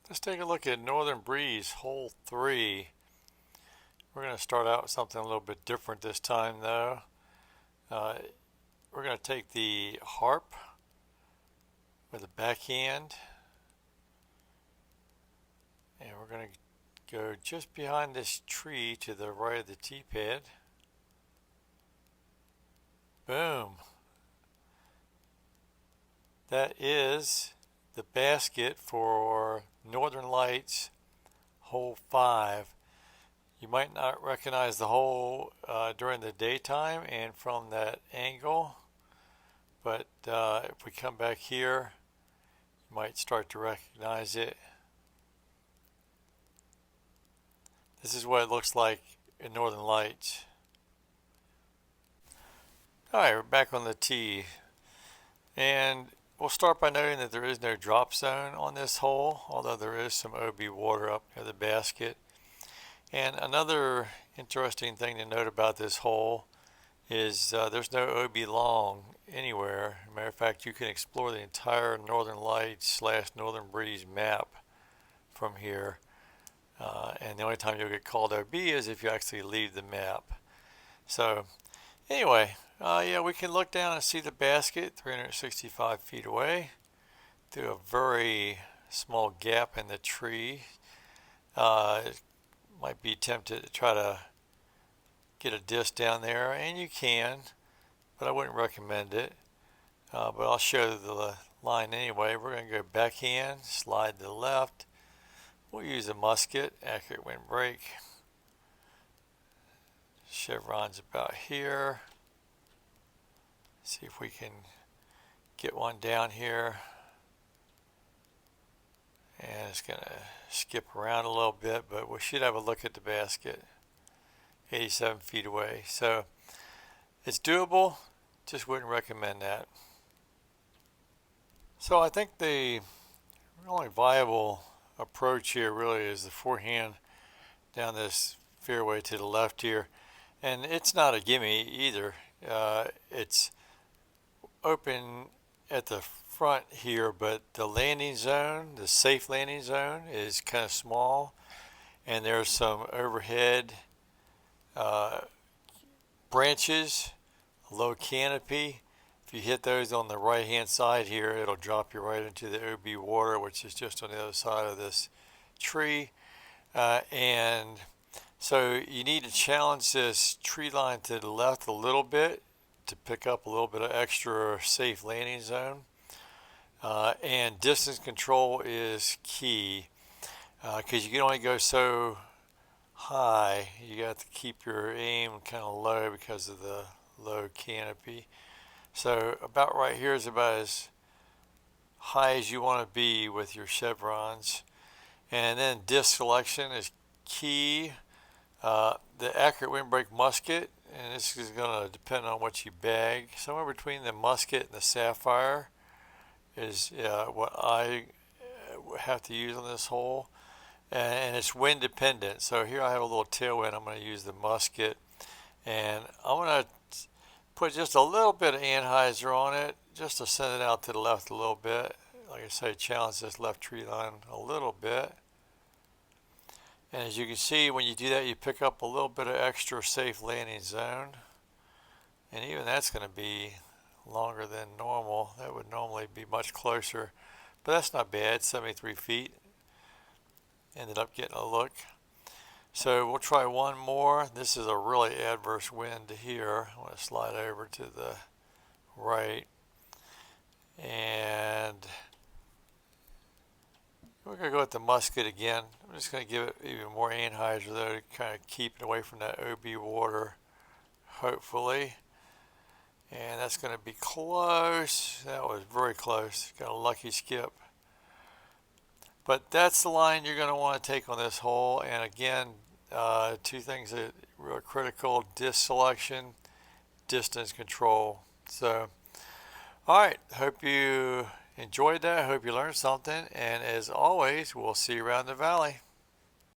Let's take a look at Northern Breeze hole 3. We're going to start out with something a little bit different this time though. Uh, we're going to take the harp with the backhand and we're going to go just behind this tree to the right of the tee pad. Boom. That is the basket for Northern Lights hole 5. You might not recognize the hole during the daytime and from that angle, but if we come back here, you might start to recognize it. This is what it looks like in Northern Lights. Alright, we're back on the tee, and we'll start by noting that there is no drop zone on this hole, although there is some OB water up near the basket. And another interesting thing to note about this hole is there's no OB long anywhere. As a matter of fact, you can explore the entire Northern Lights / Northern Breeze map from here. And the only time you'll get called OB is if you actually leave the map. So anyway, yeah, we can look down and see the basket 365 feet away through a very small gap in the tree. Might be tempted to try to get a disc down there, and you can, but I wouldn't recommend it. But I'll show the line anyway. We're going to go backhand, slide to the left. We'll use a musket, accurate windbreak. Chevron's about here. See if we can get one down here. And it's going to skip around a little bit, but we should have a look at the basket. 87 feet away. So it's doable, just wouldn't recommend that. So I think the only viable approach here really is the forehand down this fairway to the left here. And it's not a gimme either. It's open at the front here, but the landing zone, the safe landing zone, is kind of small, and there's some overhead branches, low canopy. If you hit those on the right hand side here, it'll drop you right into the OB water, which is just on the other side of this tree. And so you need to challenge this tree line to the left a little bit to pick up a little bit of extra safe landing zone. And distance control is key because you can only go so high. You got to keep your aim kind of low because of the low canopy. So about right here is about as high as you want to be with your chevrons. And then disc selection is key. The accurate windbreak musket, and this is going to depend on what you bag. Somewhere between the musket and the sapphire is what I have to use on this hole, and it's wind dependent. So here I have a little tailwind. I'm going to use the musket, and I'm going to put just a little bit of anhyzer on it just to send it out to the left a little bit. Like I say, challenge this left tree line a little bit. And as you can see, when you do that, you pick up a little bit of extra safe landing zone, and even that's going to be longer than normal. That would normally be much closer, but that's not bad. 73 feet. Ended up getting a look. So we'll try one more. This is a really adverse wind here. I'm going to slide over to the right, and we're going to go with the musket again. I'm just going to give it even more anhyzer though to kind of keep it away from that OB water, hopefully. And that's going to be close. That was very close. Got a lucky skip. But that's the line you're going to want to take on this hole. And again, two things that are critical: disc selection, distance control. So, all right. Hope you enjoyed that. Hope you learned something. And as always, we'll see you around the valley.